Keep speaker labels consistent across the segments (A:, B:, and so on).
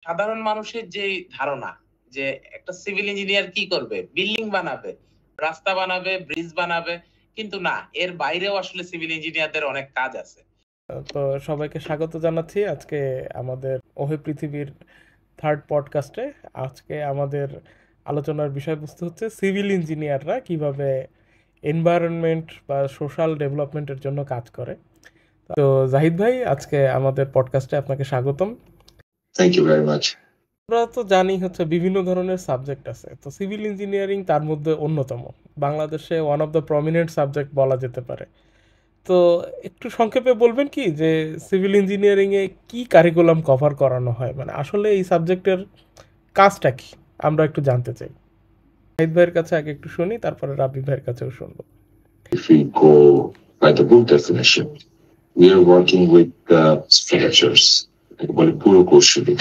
A: সাধারণ মানুষের যে ধারণা যে একটা সিভিল ইঞ্জিনিয়ার কি করবে, বিল্ডিং বানাবে, রাস্তা বানাবে, ব্রিজ বানাবে, কিন্তু না, এর বাইরেও আসলে সিভিল ইঞ্জিনিয়ারদের অনেক কাজ আছে।
B: তো সবাইকে স্বাগত জানাচ্ছি আজকে আমাদের ওহে পৃথিবীর থার্ড পডকাস্টে। আজকে আমাদের আলোচনার বিষয়বস্তু হচ্ছে সিভিল ইঞ্জিনিয়াররা কিভাবে এনভায়রনমেন্ট বা সোশ্যাল ডেভেলপমেন্টের জন্য কাজ করে। তো জাহিদ ভাই, আজকে আমাদের পডকাস্টে আপনাকে স্বাগতম।
C: Thank you very much.
B: আমরা তো জানি হচ্ছে বিভিন্ন ধরনের সাবজেক্ট আছে, তো সিভিল ইঞ্জিনিয়ারিং তার মধ্যে অন্যতম। বাংলাদেশে one of the prominent subject বলা যেতে পারে। তো একটু সংক্ষেপে বলবেন কি যে সিভিল ইঞ্জিনিয়ারিংয়ে কি কারিকুলাম কভার করানো হয়, মানে আসলে এই সাবজেক্টের কাজটা কি আমরা একটু জানতে চাই। শাহিদ ভাইয়ের কাছে আগে একটু শুনি, তারপরে রাব্বি ভাইয়ের কাছেও শুনবো।
C: If we go by the book definition, we are working with structures. বলে পুরো কৌশলী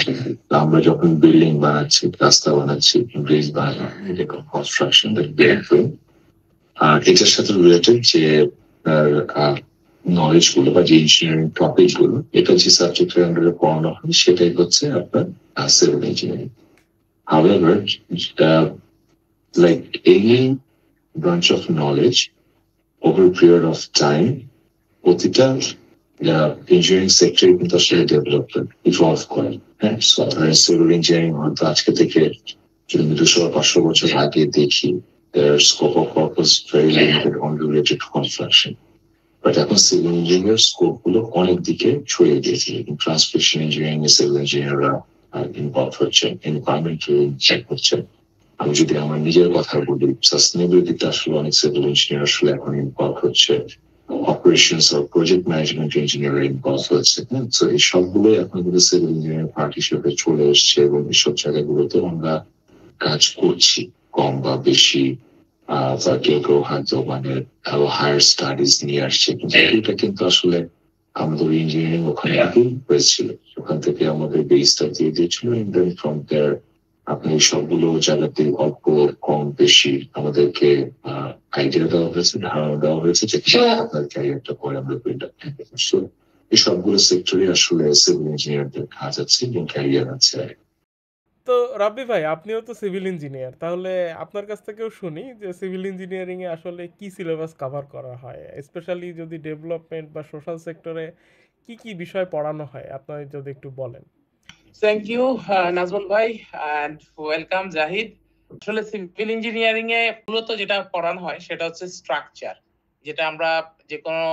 C: আমরা যখন বিল্ডিং বানাচ্ছি, রাস্তা বানাচ্ছি, ব্রিজ বানাচ্ছি, কনস্ট্রাকশন এটার সাথে রিলেটেড যে নলেজ গুলো বা যে ইঞ্জিনিয়ারিং টপিক গুলো, এটা যে সাবজেক্টের আন্ডারে পড়ানো হয় সেটাই হচ্ছে আপনার civil engineering. However, like any branch of knowledge, over a period of time, প্রতিটা ইঞ্জিনিয়ারিং সেক্টরে কিন্তু আসলে ডেভেলপমেন্ট ইভলভ করে। হ্যাঁ, সিভিল ইঞ্জিনিয়ারিং হয়তো আজকে থেকে যদি 200-500 বছর আগে দেখি, their scope of work was very limited only related to construction. But এখন সিভিল ইঞ্জিনিয়ার স্কোপ গুলো অনেক দিকে ছড়িয়ে দিয়েছে। ট্রান্সপোর্টেশন ইঞ্জিনিয়ারিং এ সিভিল ইঞ্জিনিয়াররা ইনভলভ হচ্ছে, এনভায়রনমেন্টাল চেক হচ্ছে। আমি যদি আমার নিজের কথা বলি, সাস্টেনেবিলিটিতে আসলে অনেক সিভিল ইঞ্জিনিয়ার আসলে এখন ইনভলভ হচ্ছে, অপারেশনস আর প্রজেক্ট ম্যানেজমেন্ট ইঞ্জিনিয়ার ইনভলভ হচ্ছে। তো এই সবগুলো এখন কিন্তু সিভিল ইঞ্জিনিয়ারিং পার্ট হিসেবে চলে এসছে এবং এইসব জায়গাগুলোতে আমরা কাজ করছি, কম বা বেশি। বা কেউ কেউ হয়তো মানে আরো হায়ার স্টাডিজ নিয়ে আসছে, কিন্তু এটা কিন্তু আসলে আমাদের ইঞ্জিনিয়ারিং ওখানে হয়েছিল, ওখান থেকে আমাদের বেসটা দিয়ে দিয়েছিল। ফ্রম দেয়ার আপনি সবগুলো জায়গাতে অল্প কম বেশি আমাদেরকে আইডিয়া দেওয়া হয়েছে, ধারণা দেওয়া হয়েছে যে আপনার ক্যারিয়ারটা পরে আমরা এই সবগুলো সেক্টরে আসলে সিভিল ইঞ্জিনিয়ারদের কাজ আছে এবং ক্যারিয়ার আছে।
B: তো রাব্বি ভাই, আপনিও তো সিভিল ইঞ্জিনিয়ার, তাহলে আপনার কাছ থেকেও শুনি যে সিভিল ইঞ্জিনিয়ারিং এ আসলে কি সিলেবাস কভার করা হয়, স্পেশালি যদি ডেভেলপমেন্ট বা সোশ্যাল সেক্টরে কি কি বিষয় পড়ানো হয়, আপনারা যদি একটু বলেন।
A: থ্যাংক ইউ নাজমুল ভাই, এন্ড ওয়েলকাম জাহিদ। আসলে সিভিল ইঞ্জিনিয়ারিং এ মূলত যেটা পড়ানো হয় সেটা হচ্ছে স্ট্রাকচার, যেটা আমরা যে কোনো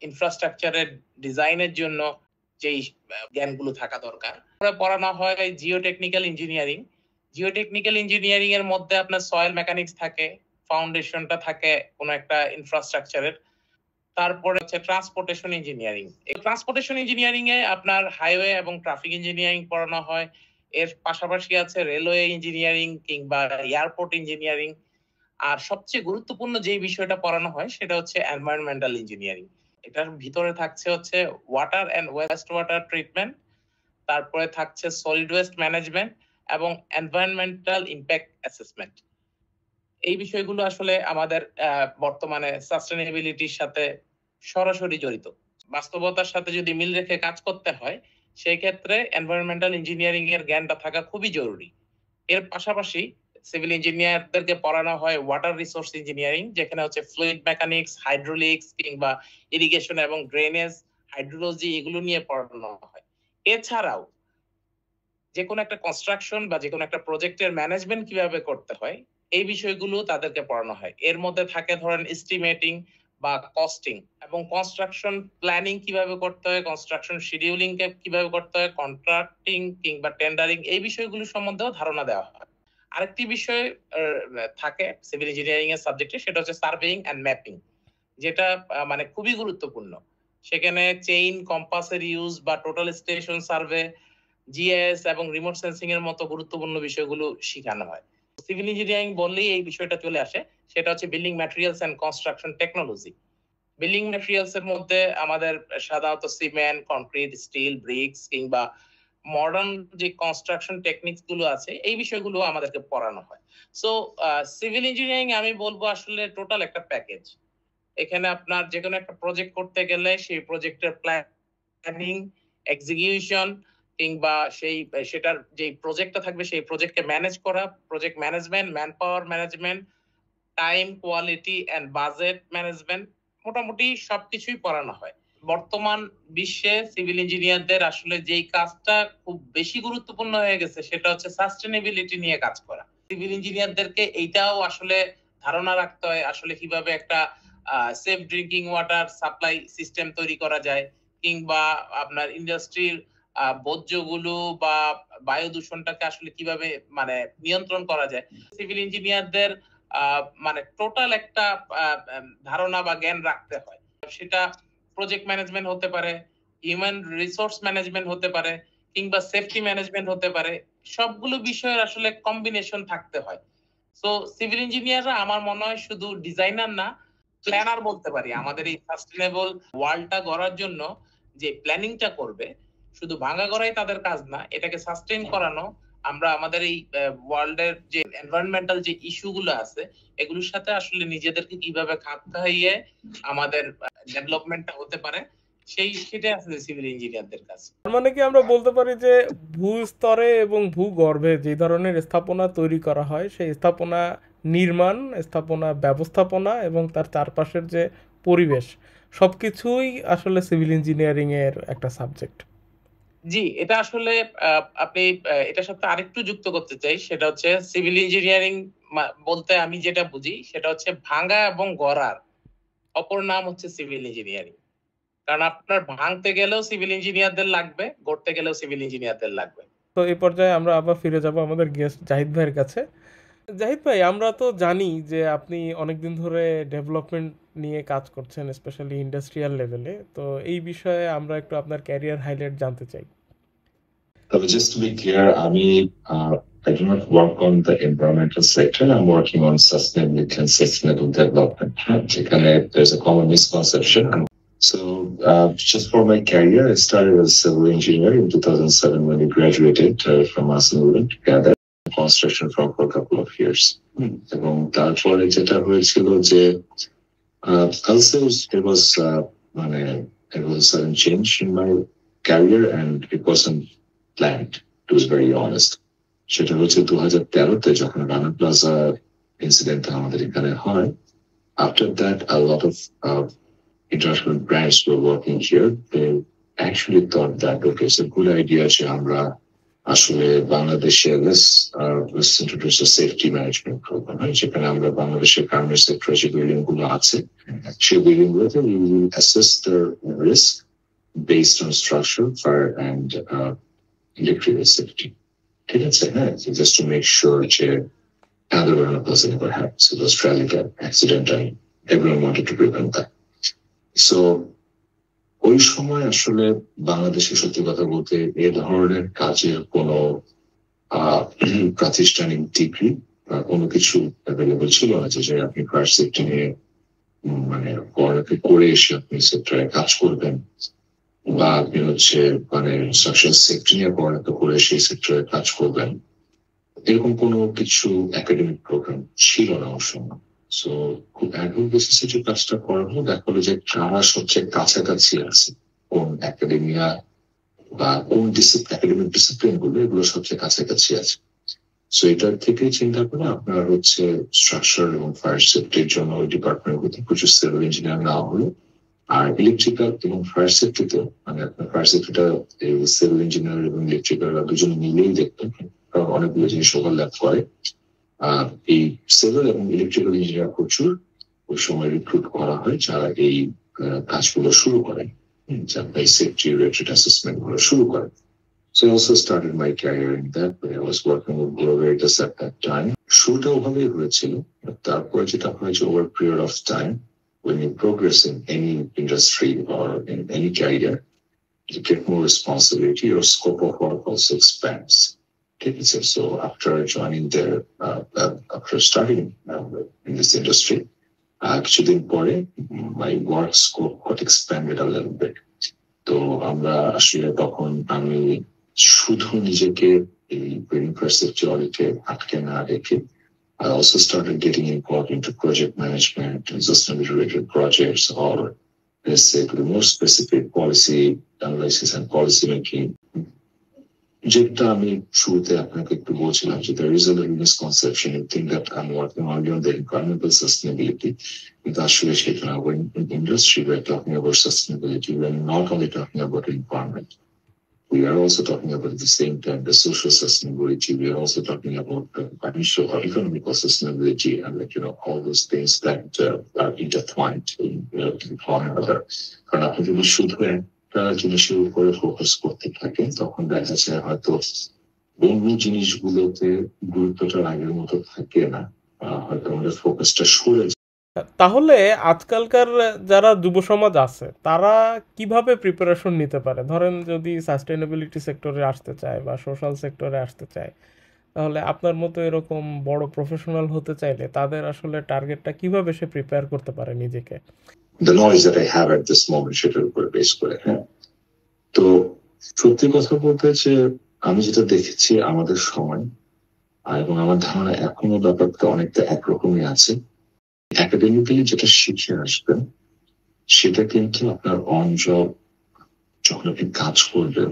A: ইনফ্রাস্ট্রাকচারের ডিজাইনের জন্য যেই জ্ঞানগুলো থাকা দরকার পড়ানো হয়। জিওটেকনিক্যাল ইঞ্জিনিয়ারিং, জিওটেকনিক্যাল ইঞ্জিনিয়ারিং এর মধ্যে আপনার সয়েল মেকানিক্স থাকে, ফাউন্ডেশনটা থাকে কোনো একটা ইনফ্রাস্ট্রাকচারের। তারপরে হচ্ছে ট্রান্সপোর্টেশন ইঞ্জিনিয়ারিং। এই ট্রান্সপোর্টেশন ইঞ্জিনিয়ারিং এ আপনার হাইওয়ে এবং ট্রাফিক ইঞ্জিনিয়ারিং পড়ানো হয়। এর পাশাপাশি আছে রেলওয়ে ইঞ্জিনিয়ারিং কিংবা এয়ারপোর্ট ইঞ্জিনিয়ারিং। আর সবচেয়ে গুরুত্বপূর্ণ যে বিষয়টা পড়ানো হয় সেটা হচ্ছে এনভায়রনমেন্টাল ইঞ্জিনিয়ারিং। এটার ভিতরে থাকছে হচ্ছে water and waste water treatment, তারপরে থাকছে সলিড ওয়েস্ট ম্যানেজমেন্ট এবং এনভায়রনমেন্টাল ইমপ্যাক্ট অ্যাসেসমেন্ট। এই বিষয়গুলো আসলে আমাদের বর্তমানে সাস্টেনেবিলিটির সাথে সরাসরি জড়িত। বাস্তবতার সাথে যদি মিল রেখে কাজ করতে হয়, সেই ক্ষেত্রে এনভায়রনমেন্টাল ইঞ্জিনিয়ারিং এর জ্ঞানটা থাকা খুবই জরুরি। এর পাশাপাশি সিভিল ইঞ্জিনিয়ারদেরকে পড়ানো হয় ওয়াটার রিসোর্স ইঞ্জিনিয়ারিং, যেখানে হচ্ছে ফ্লুইড মেকানিক্স, হাইড্রোলিক্স কিংবা ইরিগেশন এবং ড্রেনেজ, হাইড্রোলজি এগুলো নিয়ে পড়ানো হয়। এছাড়াও যে কোনো একটা কনস্ট্রাকশন বা যে কোনো একটা প্রজেক্টের ম্যানেজমেন্ট কিভাবে করতে হয় এই বিষয়গুলো তাদেরকে পড়ানো হয়। এর মধ্যে থাকে ধরেন এস্টিমেটিং বা কস্টিং, এবং কনস্ট্রাকশন প্ল্যানিং কিভাবে করতে হয়, কনস্ট্রাকশন শিডিউলিং কিভাবে করতে হয়, কন্ট্রাক্টিং কিংবা টেন্ডারিং, এই বিষয়গুলো সম্বন্ধেও ধারণা দেওয়া হয়। আরেকটি বিষয় থাকে সিভিল ইঞ্জিনিয়ারিং এর সাবজেক্টে, সেটা হচ্ছে সার্ভেইং এন্ড ম্যাপিং, যেটা মানে খুবই গুরুত্বপূর্ণ। সেখানে চেইন কম্পাসের ইউজ বা টোটাল স্টেশন সার্ভে, জিএস এবং রিমোট সেন্সিং এর মতো গুরুত্বপূর্ণ বিষয়গুলো শেখানো হয়। সিভিল ইঞ্জিনিয়ারিং বললেই এই বিষয়টা চলে আসে, সেটা হচ্ছে building materials and construction technology. Building materials এর মধ্যে আমাদের সাধারণত সিমেন্ট, কংক্রিট, স্টিল, ব্রিক্স কিংবা মডার্ন যে কনস্ট্রাকশন টেকনিক্স গুলো আছে এই বিষয়গুলো আমাদেরকে পড়ানো হয়। সো সিভিল ইঞ্জিনিয়ারিং আমি বলবো আসলে টোটাল একটা প্যাকেজ। এখানে আপনার যে কোনো একটা প্রজেক্ট করতে গেলে সেই প্রজেক্টের প্ল্যানিং, এক্সিকিউশন, কিংবা সেটার যে প্রজেক্টটা থাকবে সেই প্রজেক্টকে ম্যানেজ করা, project management, manpower management, time, quality and budget management, মোটামুটি সবকিছুই পড়ানো হয়। বর্তমান বিশ্বে সিভিল ইঞ্জিনিয়ারদের আসলে যেই কাজটা খুব বেশি গুরুত্বপূর্ণ হয়ে গেছে সেটা হচ্ছে সাস্টেনেবিলিটি নিয়ে কাজ করা। সিভিল ইঞ্জিনিয়ারদেরকে এইটাও আসলে ধারণা রাখতে হয় আসলে কিভাবে একটা safe drinking water supply system তৈরি করা যায়, কিংবা আপনার ইন্ডাস্ট্রির বর্জ্যগুলো বা বায়ু দূষণটাকে আসলে কিভাবে মানে নিয়ন্ত্রণ করা যায়। সিভিল ইঞ্জিনিয়ারদের মানে টোটাল একটা ধারণা বা জ্ঞান রাখতে হয়। সেটা প্রজেক্ট ম্যানেজমেন্ট হতে পারে, হিউম্যান রিসোর্স ম্যানেজমেন্ট হতে পারে, কিংবা সেফটি ম্যানেজমেন্ট হতে পারে। সবগুলো বিষয়ের আসলে কম্বিনেশন থাকতে হয়। সো সিভিল ইঞ্জিনিয়াররা আমার মনে হয় শুধু ডিজাইনার না, প্ল্যানার বলতে পারি। আমাদের এই সাস্টেনেবল ওয়ার্ল্ডটা গড়ার জন্য যে প্ল্যানিংটা করবে, শুধু ভাঙা গড়াই তাদের কাজ না, এটাকে সাস্টেইন করানো। আমরা আমাদের এই ওয়ার্ল্ডের যে এনভায়রনমেন্টাল যে ইস্যুগুলো আছে এগুলোর সাথে আসলে নিজেদেরকে কিভাবে খাপ খাইয়ে আমাদের ডেভেলপমেন্টটা হতে পারে, সেটাই আসলে সিভিল ইঞ্জিনিয়ারদের কাজ।
B: তার মানে কি আমরা বলতে পারি যে ভূস্তরে এবং ভূগর্ভে যে ধরনের স্থাপনা তৈরি করা হয় সেই স্থাপনা নির্মাণ, স্থাপনা ব্যবস্থাপনা এবং তার চারপাশের যে পরিবেশ সবকিছুই আসলে সিভিল ইঞ্জিনিয়ারিং এর একটা সাবজেক্ট।
A: জি, এটা আসলে আপনি এটার সাথে আরেকটু যুক্ত করতে চাই, সেটা হচ্ছে সিভিল ইঞ্জিনিয়ারিং বলতে আমি যেটা বুঝি সেটা হচ্ছে ভাঙা এবং গড়ার অপর নাম হচ্ছে সিভিল ইঞ্জিনিয়ারিং। কারণ আপনার ভাঙতে গেলেও সিভিল ইঞ্জিনিয়ারদের লাগবে, গড়তে গেলেও সিভিল ইঞ্জিনিয়ারদের লাগবে।
B: তো এই পর্যায়ে আমরা আবার ফিরে যাব আমাদের গেস্ট জাহিদ ভাইয়ের কাছে। জাহিদ ভাই, আমরা তো জানি যে আপনি অনেকদিন ধরে ডেভেলপমেন্ট নিয়ে কাজ করছেন, স্পেশালি ইন্ডাস্ট্রিয়াল লেভেলে। তো এই বিষয়ে আমরা একটু আপনার ক্যারিয়ার হাইলাইট জানতে চাই।
C: Just to be clear, I do not work on the environmental sector. I'm working on sustainability and sustainable development. There's a common misconception. So, just for my career, I started as a civil engineer in 2007 when I graduated from Masanuddin together construction firm for a couple of years. এবং তারপরে যেটা হয়েছিল যে also it was a sudden change in my career and it wasn't planned, to be very honest. সেটা হচ্ছে 2013-তে যখন Rana plaza incident আমাদের এখানে হয়। After that, a lot of international brands were working here. They actually thought that okay, it's a good idea যে আমরা আসলে বাংলাদেশে let's introduce a safety management program, যেখানে আমরা বাংলাদেশের গার্মেন্টস সেক্টরে যে বিল্ডিং গুলো আছে সেই বিল্ডিং গুলোতে we will assess the risk based on structure, fire and electrical safety. ঠিক আছে, হ্যাঁ, just to make sure যে another one doesn't ever happen. So it was tragic accident and everyone wanted to prevent that. So ওই সময় আসলে বাংলাদেশে সত্যি কথা বলতে এ ধরনের কাজের কোনো প্রাতিষ্ঠানিক ডিগ্রি বা কোনো কিছু অ্যাভেলেবল ছিল না যে আপনি ফায়ার সেফটি নিয়ে মানে পড়ালেখা করে এসে আপনি সেক্টরে কাজ করবেন, বা আপনি হচ্ছে মানে স্ট্রাকচার সেফটি নিয়ে পড়ালেখা করে সেই সেক্টরে কাজ করবেন। এরকম কোনো কিছু একাডেমিক প্রোগ্রাম ছিল না ওই সময়। সো খুব অ্যাডভান্স বেসিসে যে কাজটা করা হলো, দেখা হলো যে কারা সবচেয়ে কাছাকাছি আছে, কোন একাডেমিয়া বা কোন একাডেমিক ডিসিপ্লিন গুলো এগুলো সবচেয়ে কাছাকাছি আছে। সো এটার থেকে চিন্তা করে আপনার হচ্ছে স্ট্রাকচার এবং ফায়ার সেফটির জন্য ওই ডিপার্টমেন্ট গুলোতে প্রচুর সিভিল ইঞ্জিনিয়ার নেওয়া হলো। আর ইলেকট্রিক্যাল এবং ফায়ার সেফটিতে মানে আপনার ফায়ার সেফটিটা সিভিল ইঞ্জিনিয়ার এবং ইলেকট্রিক্যাল দুজন মিলেই দেখতেন, কারণ অনেকগুলো জিনিস ওভারল্যাপ করে। এই সিভিল এবং ইলেকট্রিক্যাল ইঞ্জিনিয়ার প্রচুর ওই সময় রিক্রুট করা হয় যারা এই কাজগুলো শুরু করেন, যারা এই সেফটি রিলেটেড অ্যাসেসমেন্ট গুলো শুরু করেন। So I also started my career in that way. I was working with Bureau Veritas at that time. শুরুটা ওভাবেই হয়েছিল, তারপরে যেটা হয়েছে over a period of time, when you progress in any industry or in any career, you get more responsibility, your scope of work also expands. So after joining there, after starting in this industry, কিছুদিন পরে my work scope got expanded a little bit. তো আমরা আসলে তখন আমি শুধু নিজেকে এই বিল্ডিং সেফটি অডিটে আটকে না রেখে I also started getting involved into project management and sustainability related projects, or let's say the more specific policy analysis and policy making. যেটা আমি শুরুতে আপনাকে একটু বলছিলাম যে there is a little misconception. You think that I'm working only on the environmental sustainability. কিন্তু আসলে সেটা না. When in industry we're talking about sustainability, we're not only talking about environment. We are also talking about at the same time the social sustainability. We are also talking about the financial or economical sustainability, and all those things that are intertwined in one another. কারণ আপনি যদি শুধু একটা জিনিসের উপরে focus করতে থাকেন তখন দেখা যায় হয়তো অন্য জিনিসগুলোতে গুরুত্বটা আগের মতো থাকে না, হয়তো আমাদের ফোকাসটা সরে যায়।
B: তাহলে আজকালকার যারা যুব সমাজ আছে তারা কিভাবে প্রিপারেশন নিতে পারে? ধরেন যদি সাস্টেইনেবিলিটি সেক্টরে আসতে চায় বা সোশ্যাল সেক্টরে আসতে চায়, তাহলে আপনার মতো এরকম বড় প্রফেশনাল হতে চাইলে তাদের আসলে টার্গেটটা কিভাবে সে প্রিপেয়ার করতে পারে নিজেকে?
C: The knowledge that I have at this moment সেটার উপরে বেস করে, হ্যাঁ। তো সত্যি কথা বলতে যে আমি যেটা দেখেছি আমাদের সময় এবং আমার ধারণা এখনো ব্যাপারটা অনেকটা একরকমই আছে। একাডেমিক্যালি যেটা শিখে আসবেন সেটা কিন্তু আপনার অন জব যখন আপনি কাজ করবেন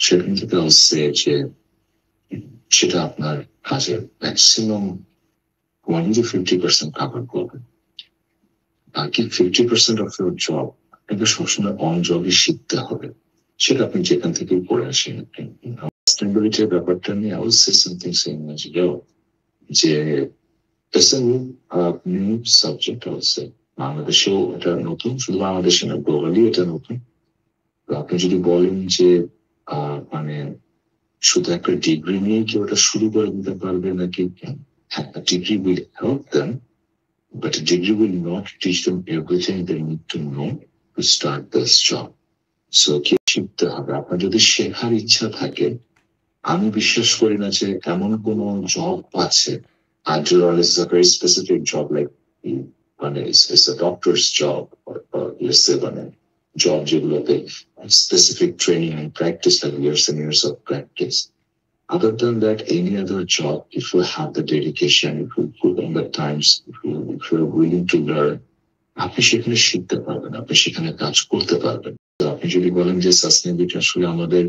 C: সেখান থেকে হচ্ছে যে সেটা আপনার কাজের ম্যাক্সিমাম 20-50% কাভার করবে। বাকি 50% অফ ইউর জব আপনাকে সবসময় অন জবই শিখতে হবে, সেটা আপনি যেখান থেকে পড়ে আসেন। সাস্টেইনেবিলিটির ব্যাপারটা নিয়ে I would say something same as you, যে it's a new subject I would say. বাংলাদেশেও এটা নতুন, শুধু বাংলাদেশে না, গ্লোবালি এটা নতুন। তো আপনি যদি বলেন যে মানে শুধু একটা ডিগ্রি নিয়ে কেউ ওটা শুরু করে দিতে পারবে নাকি, degree will help them, but a degree will not teach them everything they need to know to start this job. So কি শিখতে হবে? আপনার যদি শেখার ইচ্ছা থাকে, আমি বিশ্বাস করি না যে এমন কোন জব আছে, after all it's a very specific job like মানে it's a doctor's job or let's say মানে job যেগুলোতে specific training and practice like years and years of practice. Other than that, any other job, if you have the dedication, if you put in the times, if you're willing to learn, আপনি সেখানে শিখতে পারবেন, আপনি সেখানে কাজ করতে পারবেন। আপনি যদি বলেন যে সাস্টেইনেবিলিটি আসলে আমাদের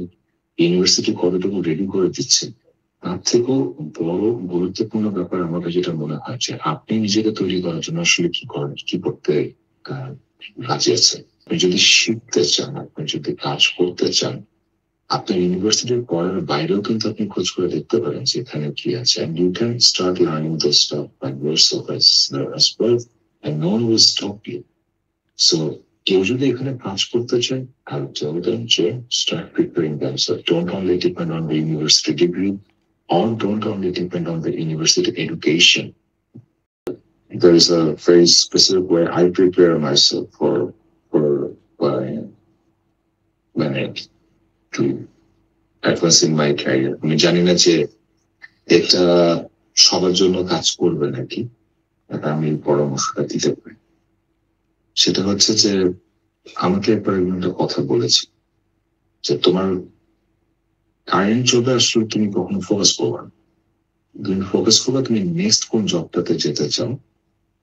C: ইউনিভার্সিটি কতটুকু রেডি করে দিচ্ছে, তার থেকেও বড় গুরুত্বপূর্ণ ব্যাপার আমার কাছে যেটা মনে হয় যে আপনি নিজেকে তৈরি করার জন্য আসলে কি করেন, কি করতে রাজি আছেন। আপনি যদি শিখতে চান, আপনি যদি কাজ করতে চান, আপনার ইউনিভার্সিটির পড়ার বাইরেও কিন্তু আপনি খোঁজ করে দেখতে পারেন যে এখানে কি আছে, and you can start learning those stuff by yourself as well, and no one will stop you. So কেউ যদি এখানে কাজ করতে চায়, I will tell them to start preparing themselves. Don't only depend on the university degree, or don't only depend on the university education. There is a very specific way I prepare myself for to advance in my career. আমি জানি না যে এটা সবার জন্য কাজ করবে নাকি, এটা আমি পরামর্শটা দিতে পারি। সেটা হচ্ছে যে আমাকে একবার একটা কথা বলেছি যে তোমার কারেন্ট জবে আসলে তুমি কখনো ফোকাস করবে না, তুমি ফোকাস করবে তুমি নেক্সট কোন জবটাতে যেতে চাও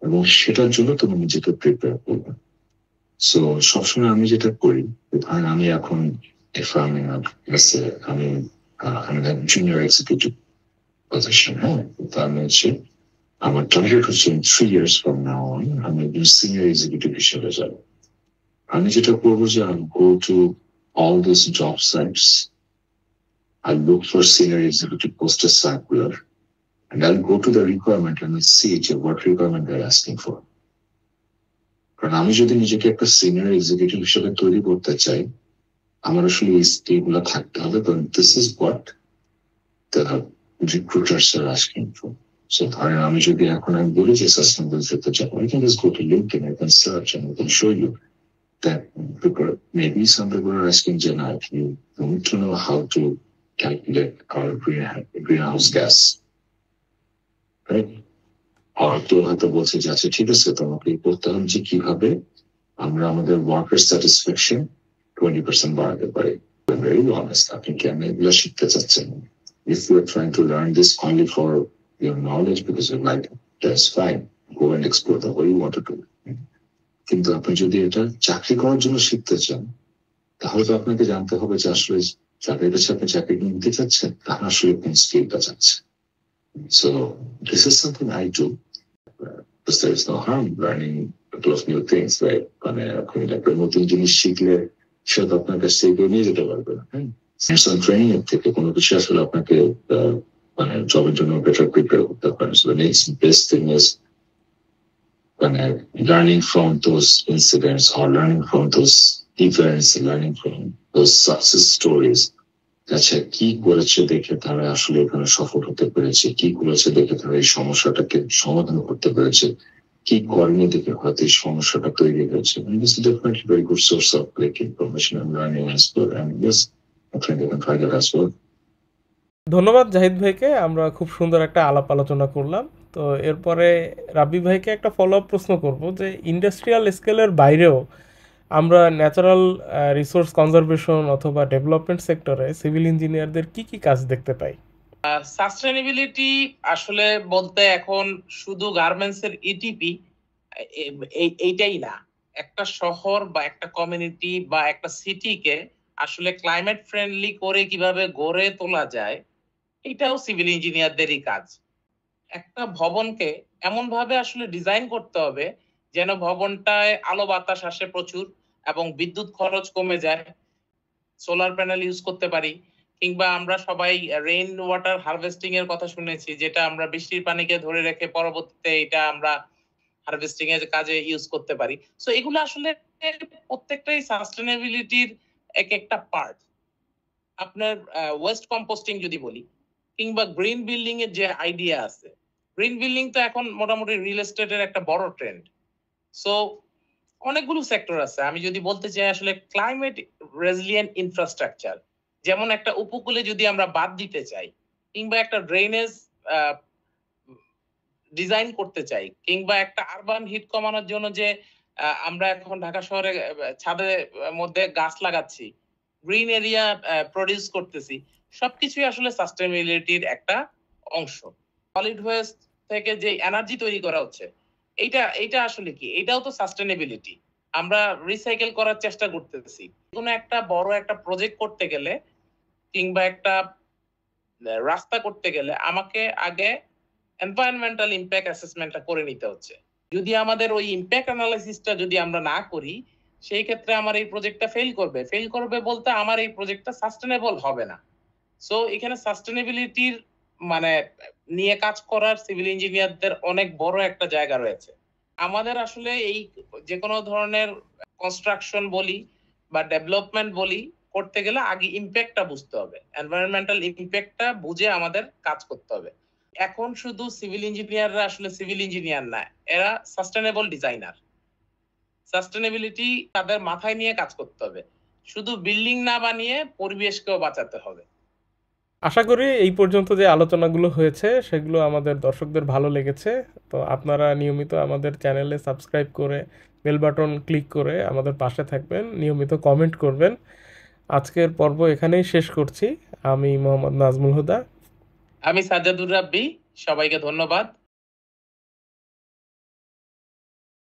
C: এবং সেটার জন্য তুমি নিজেকে প্রিপেয়ার করবে। সো সবসময় আমি যেটা করি, ধরেন আমি এখন আমি জুনিয়র এক্সিকিউটিভ পজিশন, হ্যাঁ, তার হচ্ছে আমার টার্গেট হচ্ছে 3 years from now on আমি একজন সিনিয়র এক্সিকিউটিভ হিসেবে যাবো। আমি যেটা করবো যে I go to all these job sites, I look for senior executive poster circular, and I'll go to the requirement and I'll see what requirement they're asking for. কারণ আমি যদি নিজেকে একটা সিনিয়র এক্সিকিউটিভ হিসেবে তৈরি করতে চাই, আমার আসলে এই স্কিলগুলো থাকতে হবে, কারণ this is what the recruiters R asking for. So ধরেন আমি যদি এখন আমি বলি যে সাস্টেইনেবল চাই, I can just go to LinkedIn, I can search and I can show you that maybe some people are asking Jenna, you need to know how to calculate our greenhouse gas, right? কেউ হয়তো বলছে যে আচ্ছা ঠিক আছে, তোমাকে করতে হবে যে কিভাবে আমরা আমাদের ওয়ার্কার স্যাটিসফ্যাকশন 20% বাড়াতে পারি। ভেরি অনেস্ট, আপনি কেন এগুলো শিখতে চাচ্ছেন? If you are trying to learn this only for your knowledge because you like it, that's fine. Go and explore the way you want to do it. কিন্তু আপনি যদি এটা চাকরি করার জন্য শিখতে চান, তাহলে তো আপনাকে জানতে হবে যে আসলে যাদের কাছে আপনি চাকরি নিতে চাচ্ছেন তারা আসলে কোন স্কিলটা চাচ্ছে। So this is something I do. Because there is no harm learning a couple of new things, right? মানে আপনি একটা নতুন জিনিস শিখলে সেটা তো আপনার কাছ থেকে নিয়ে যেতে পারবে না। হ্যাঁ, ট্রেনিং এর থেকে কোনো কিছু আসলে আপনাকে মানে জবের জন্য বেটার প্রিপেয়ার করতে পারে। So the next best thing is মানে learning from those incidents or learning from those events, learning from those success stories. আচ্ছা, কি করেছে দেখে তারা আসলে এখানে সফল হতে পেরেছে, কি করেছে দেখে তারা এই সমস্যাটাকে সমাধান করতে পেরেছে, কি করেনি দেখে হয়তো এই সমস্যাটা তৈরি হয়েছে। And this is definitely very good source of like information and learning as well. And yes, I think you can try that as well.
B: ধন্যবাদ জাহিদ ভাইকে, আমরা খুব সুন্দর একটা আলাপ আলোচনা করলাম। তো এরপরে রাব্বি ভাইকে একটা ফলো আপ প্রশ্ন করব যে ইন্ডাস্ট্রিয়াল স্কেলের বাইরেও আমরা ন্যাচারাল রিসোর্স কনজারভেশন অথবা ডেভেলপমেন্ট সেক্টরে সিভিল ইঞ্জিনিয়ারদের কি কি কাজ দেখতে পাই?
A: সাস্টেনেবিলিটি আসলে বলতে এখন শুধু গার্মেন্টস এর ইটিপি এইটাই না, একটা শহর বা একটা কমিউনিটি বা একটা সিটিকে আসলে ক্লাইমেট ফ্রেন্ডলি করে কিভাবে গড়ে তোলা যায়, এটাও সিভিল ইঞ্জিনিয়ারদেরই কাজ। একটা ভবনকে এমন ভাবে আসলে ডিজাইন করতে হবে যেন ভবনটায় আলো বাতাস আসে প্রচুর এবং বিদ্যুৎ খরচ কমে যায়, সোলার প্যানেল ইউজ করতে পারি, কিংবা আমরা সবাই রেইন ওয়াটার হারভেস্টিং এর কথা শুনেছি, যেটা আমরা বৃষ্টির পানিকে ধরে রেখে পরবর্তীতে এটা আমরা হারভেস্টিং এর কাজে ইউজ করতে পারি। সো এগুলো আসলে প্রত্যেকটাই সাস্টেনেবিলিটির এক একটা পার্ট। আপনার ওয়েস্ট কম্পোস্টিং যদি বলি, কিংবা গ্রিন বিল্ডিং এর যে আইডিয়া আছে, গ্রিন বিল্ডিং তো এখন মোটামুটি রিয়েল এস্টেটের একটা বড় ট্রেন্ড। সো অনেকগুলো সেক্টর আছে। আমি যদি বলতে চাই আসলে ক্লাইমেট রেজিলিয়েন্ট ইনফ্রাস্ট্রাকচার, যেমন একটা উপকূলে যদি আমরা বাঁধ দিতে চাই, কিংবা একটা ড্রেনেজ ডিজাইন করতে চাই, কিংবা একটা আরবান হিট কমানোর জন্য যে আমরা এখন ঢাকা শহরে ছাদের মধ্যে গাছ লাগাচ্ছি, গ্রিন এরিয়া প্রডিউস করতেছি, সবকিছুই আসলে সাস্টেনেবিলিটির একটা অংশ। সলিড ওয়েস্ট থেকে যে এনার্জি তৈরি করা হচ্ছে, এইটা আসলে কি? এটাও তো সাস্টেনেবিলিটি। আমরা রিসাইকেল করার চেষ্টা করতেছি। কোনো একটা বড় একটা প্রজেক্ট করতে গেলে কিংবা একটা রাস্তা করতে গেলে আমাকে আগে এনভায়রনমেন্টাল ইমপ্যাক্ট অ্যাসেসমেন্টটা করে নিতে হচ্ছে। যদি আমাদের ওই ইমপ্যাক্ট অ্যানালাইসিসটা যদি আমরা না করি, সেই ক্ষেত্রে আমার এই প্রজেক্টটা ফেল করবে বলতে আমার এই প্রজেক্টটা সাস্টেনেবল হবে না। সো এখানে সাস্টেনেবিলিটির মানে নিয়ে কাজ করার সিভিল ইঞ্জিনিয়ারদের অনেক বড় একটা জায়গা রয়েছে। আমাদের আসলে এই যে কোনো ধরনের কনস্ট্রাকশন বলি বা ডেভেলপমেন্ট বলি করতে গেলে আগে ইমপ্যাক্টটা বুঝতে হবে, এনভায়রনমেন্টাল ইমপ্যাক্টটা বুঝে আমাদের কাজ করতে হবে। এখন শুধু সিভিল ইঞ্জিনিয়াররা আসলে সিভিল ইঞ্জিনিয়ার না, এরা সাস্টেনেবল ডিজাইনার। সাস্টেনেবিলিটি তাদের মাথায় নিয়ে কাজ করতে হবে, শুধু বিল্ডিং না বানিয়ে পরিবেশকেও বাঁচাতে হবে।
B: আশা করি এই পর্যন্ত যে আলোচনাগুলো হয়েছে সেগুলো আমাদের দর্শকদের ভালো লেগেছে। তো আপনারা নিয়মিত আমাদের চ্যানেলে সাবস্ক্রাইব করে বেল বাটন ক্লিক করে আমাদের পাশে থাকবেন, নিয়মিত কমেন্ট করবেন। আজকের পর্ব এখানেই শেষ করছি। আমি মোহাম্মদ নাজমুল হুদা।
A: আমি সাজ্জাদুর রাব্বি। সবাইকে ধন্যবাদ।